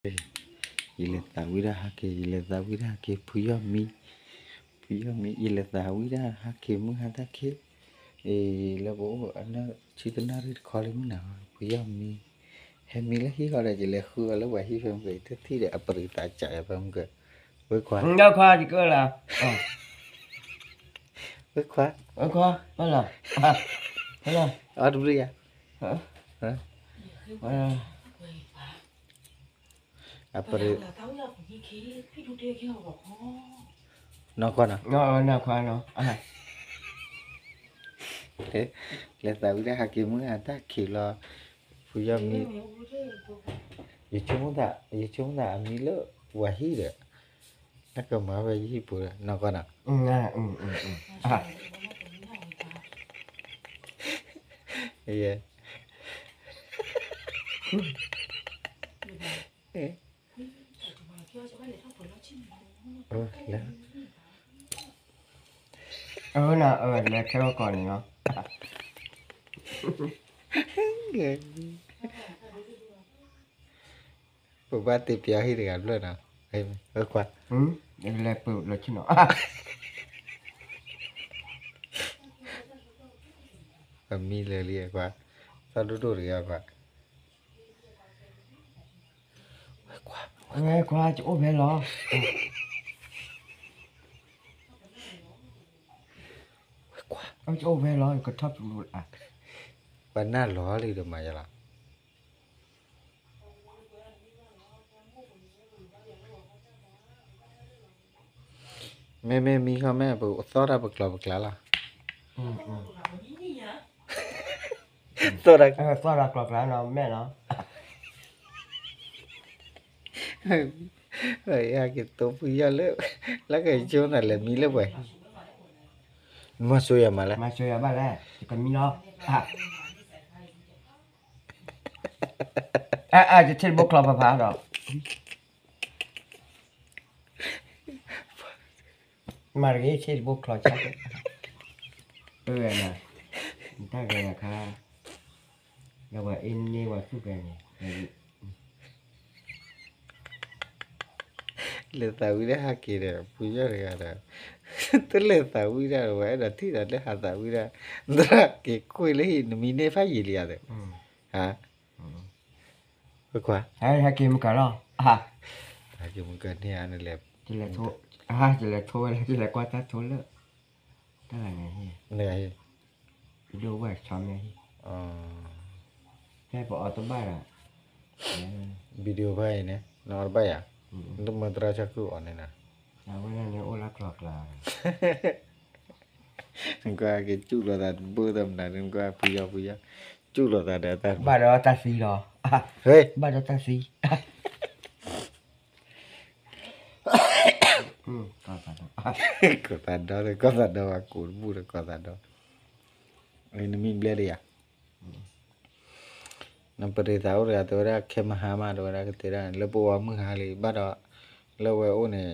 Iletawira hake puyami iletawira hake muhatake labo ana chitanari khali muna puyami hemila hi gọi là gì là khưa là vậy hi phải vậy thế thì để aprita chạy phải không cơ với khoa đâu khoa thì cơ là với khoa đó là thế là ở đâu đi à hả aprita nó con à nó khoa nó thế là tại vì hake muhatake lo puyami chúng ta mi lỡ wahi đấy nó cầm mà về gì bữa nó con à yeah là theo còn nó bữa ba tiệp giờ hi được ăn luôn à em ở qua là bự là chứ nó mi lừa lìa qua sao đu đu được qua qua chỗ bé lo ở chỗ bé lo có thấp luôn àวันหน้าล้อเลยเดี๋ยวมาจะละแม่มีเขาแม่ปุ๊บซอดาปกลาล่ะซอดาก ลอกแล้วเนาะแม่เนาะ เฮ้ยอากิโตปุยาเลยแล้วก็ช่วงนั้นเลยมีเลยไปมาช่วยมาแล้ว มาช่วยบ้านแรกกันมีเนาะจะเช็ดบุกคลอพาดอกมาเรียเช็ดบุกคลอชักนะถ้าเกิดนะคะเราว่าอินนี่ว่าสุดเลยเลตาวิระฮักกี้เนี่ยปุยาเลยนะตัวเลตาวิระไว้นะที่นั่นเลยหาตาวิระนั่นเกี่ยคุยเลยมีเนฟ้ายีเลียเลยฮะไปกว่าให้กินมันกันหรอถ้ากินมันกันเนี่ยนั่นแหละจะเลยโทแล้วจะเลยกว่าจะโทเลยได้ไงเหนื่อยไปดูว่าชอบไงแค่บอกเอาตัวบ้านอ่ะวิดีโอไปเนี่ยนอนไปอ่ะต้องมาตราชักกูอ่อนเลยนะเอาไว้นั่นเนี่ยโอ้รักหลอกลานึกว่าแกจุลตาบูดำนะนึกว่าปุยาจุลตาเด็ดตาบ้านเราตาสีหรอเฮ้ยบ้านเราตาสีก็ตัดดอกเลยก็ตัดดอกกูบูดก็ตัดดอกไอ้นี่มีเบลล์อะนั่นประเดี๋ยวเราตัวเราเข้มหามาตัวเราก็เตะแล้วปัวมึงหาเลยบ้านเราแล้วว่าโอ้เนี่ย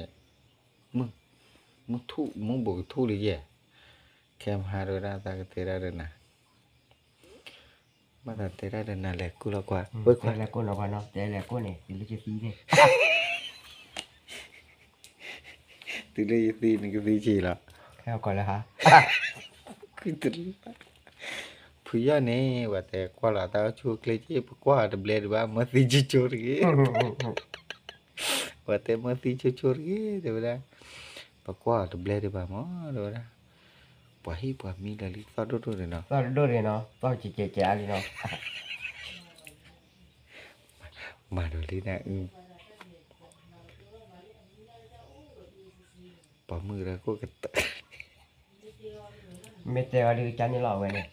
มึงทุมึงบอกทุเลยเข้มหาตัวเราตาก็เตะเลยนะบ้านเราเตะเลยนะแหละกูละกว่าเว้ยแหละกูละกว่าเนาะแต่แหละกูเนี่ยติดเลยจะซีเลยติดเลยซีนี่ก็ซีจีละแค่ก่อนเลยฮะคือติดผู้ยาเนี่ยว่าแต่กว่าละตาชูเคลจี้ปกว่าเดบเลดบ้ามาซีจีโจรกี้ว่าแต่มาซีจีโจรกี้เดี๋ยวนะปกว่าเดบเลดบ้ามั้งเดี๋ยวนะปะฮีปะมีละลิซาดูเลยเนาะต้องเจ๊เลยเนาะมาดูลินะปะมือแล้วก็กระตไม่เจอดูจานนี่หล่อไว้เนี่ย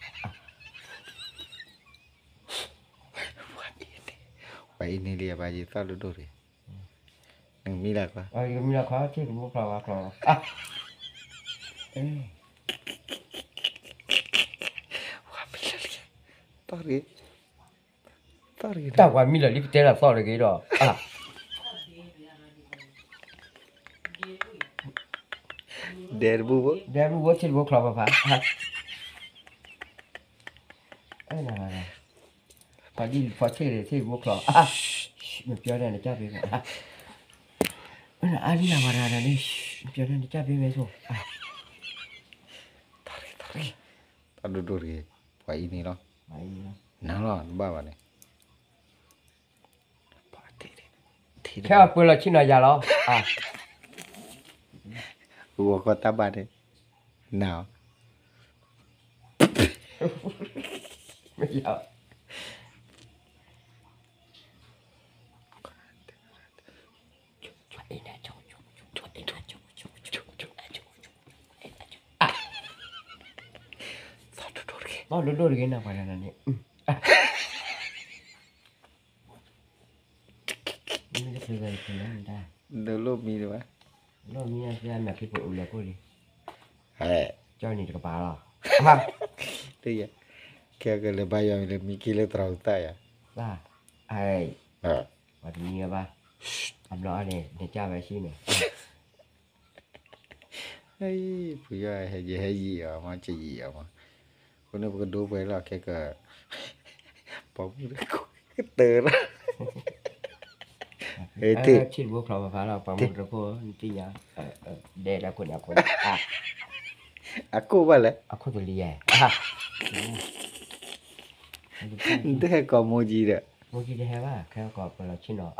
ไปนี่เรียบายซาดูเลยหนึ่งมีหลักปะมีหลักเขาที่ผมบอกว่าแต่ว่ามีหลักลิฟต์เจอแล้วสอนเลยกี่ดอกเดรบูว่าที่บุกคลอบพาน่ะพอดีพอที่บุกคลอบ มันเปียวได้จ้าไปอ่ะอันนี้ละมารานี่เปียวได้จ้าไปไหมสู้อ่ะ tak duduk lagi buat ini loh ไปนะ nah loh bawa ni tidak แค่ปืนเราชิ้นหน่อยยาล้ออ่ะ gua kota bade now ไม่ยาวอ๋อดูๆกันนะไปแล้วนี่นี่จะเป็นอะไรกันแล้วมันได้ dulu mi tu ah รอบนี้จะแบบที่ผมเลยกูดิ eh เจ้านี่กระเป๋าหรอ tu ya kaya ke le bayar le mi kilo terauta ya ล่าไอ้ ah วันนี้ป่ะทำร้อนเนี่ยเดี๋ยวจ้าไปชี้เนี่ย ai puya haji ya ma chi ya ma ko ne ko do pe la ke ka pa bu ko te la ชิ้นพวกเราพาเราประมุขก็ที่ยาเด็กแล้วคนอ่ะคนอ่ะ aku bale อ่ะคนตัวเลี้ยอ่ะ nte ko moji de เมื่อกี้ได้ว่าแค่กอบเราชิ้นเนาะ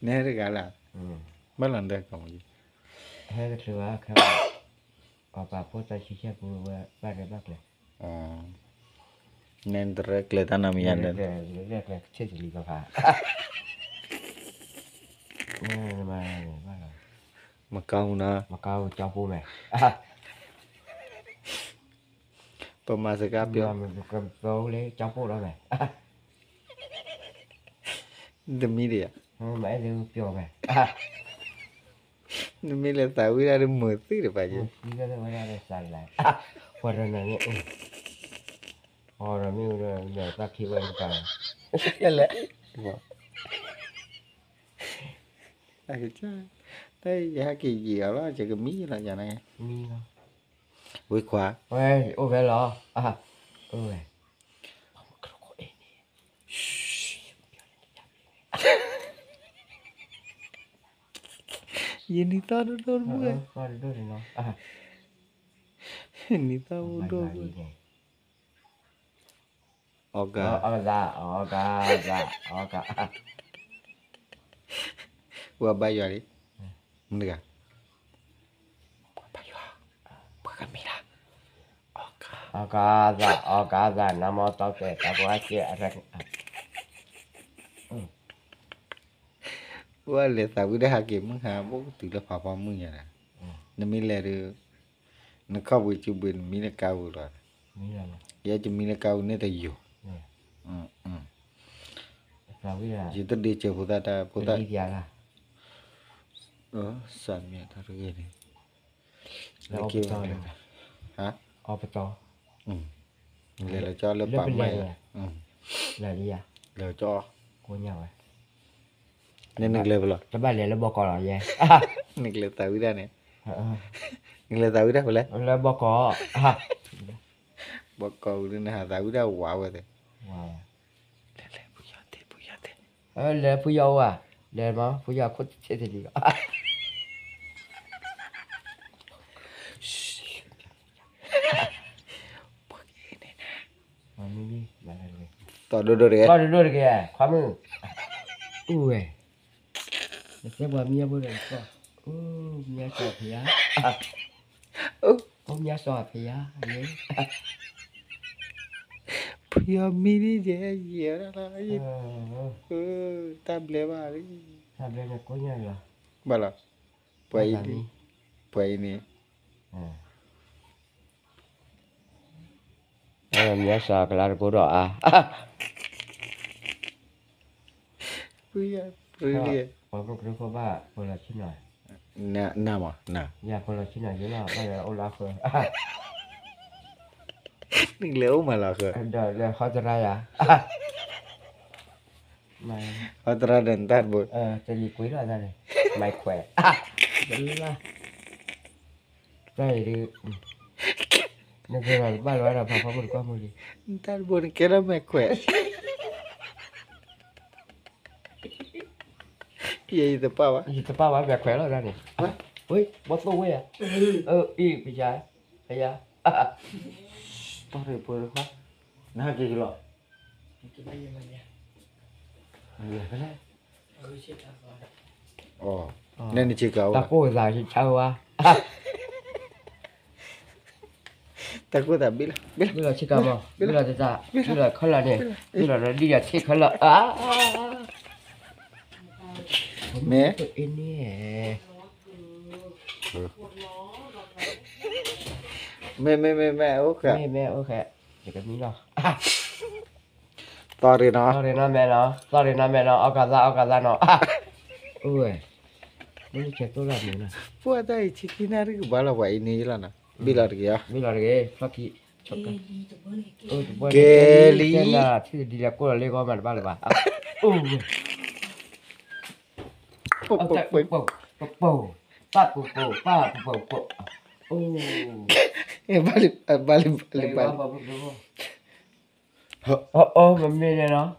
ne de ga la อืม balan de ko moji แค่ก็คือว่าแค่กอบปากพูดใจชี้แค่พูดว่าบ้านอะไรบ้างเลย oh nen de kle tanam ya de เรียกเชื่อจะรีบพาเนี่ยมาบ้านเรา ma kau na มาเก้าเจ้าพูดไหม pemasa เดี๋ยว kapio มันก็เราเลยเจ้าพูดแล้วไหม demi dia ไม่เดี๋ยวเปลี่ยวไหม demi le tahu ada mesti de pa je นี่ก็เลยไม่ได้สั่นเลยพอเราเนี่ยพอเราไม่รู้เดี๋ยวตักคิดไว้กัน ya le ai cha đây ya ki gì đó chỉ cái mí là nhà này มีเนาะ với khóa เฮ้ยโอ้เวลาเอ้ย ini tahu dor bu ก็ดูดิเนาะ ini tahu dor bu oga อ๋อ gua bayu ali enggak bayu bukan mira oga อ๋อกาซาน้ำมันต้องเตะตะบัวเจี๊ยอะไร gua le tahu dah hakim ha bu tu la papa mu ya na mi le de na ka bu chu bin mi na ka bu la มีอะไร ya chu mi na ka bu ne ta yo เนี่ย mm เราวิลา ji ta de che bu ta เป็นอีเดียล่ะ sa mi ta ru ge ni แล้วอบต hả อบต le là cho lớp Lớp bạn mày lên là đi à le cho กูเนี่ยว่ะ nên nực le bla จะบ้านเรียนแล้วบอกอหรอแย่ nực le tahu dah ni nực le tahu dah boleh แล้วบอกอ bakau ni nah tahu dah wow tu ว้าว le puya te แล้วผู้เยาว์อ่ะเรียนมั้งผู้เยาว์คนเฉยๆดีก็ มันไม่มีอะไรเลย to duduk dia ก็ดูดิแกความมืออุ้ยเสียบ่เมียบ่ได้ก็เมียสอบเพียเมียสอบเพียอันนี้ puya mini je ya lah tak boleh balik ทำเรื่องก็ยังเหรอ bala puai ini เมียสอบกลางกูรออ่ะ puya dia ผมก็รู้ว่าคนละชิ้นหน่อย nama nah อยากคนละชิ้นหน่อยเยอะแล้วไม่เอาละคือ nực le malah ke เดี๋ยวเขาจะได้อ่ะไม่ otra dan tar bu จะรีคุยแล้วได้เลยไม่แขวะเดี๋ยวละได้ดินี่คือบ้านไว้เราพาเขาบนก้อนมือดิ tar bu kira me kue Ye the power. Gì tao bao về khỏe rồi ra nè. Ui, bớt tôi à. Y bị trái. Thấy à? Tao rồi bữa đó. Nào kì rồi. Cái bây giờ mình nha. Người cái này. Chết thật rồi. Ồ. Nên chỉ cậu. Tao cô dài thì chào à. Ta có thể biết. Bây giờ chỉ cầm không? Bây giờ thì sao? Bây giờ không là nè. Bây giờ nó đi là chết không là. Mẹ. In nè. Mẹ ok. Mẹ ok. Chỉ cần miếng nào. To rồi nó. Sorry nó mẹ nó. Okaza nó. Ui. Ini chết tôi làm gì nè. Buat đây chỉ khi nào cái bảo là vậy ní là nè. Bilar kìa. Bây giờ cái Faki. Kelly. Là thì đi là cô là Lego mà ba là ba. Balik. Mami này nó.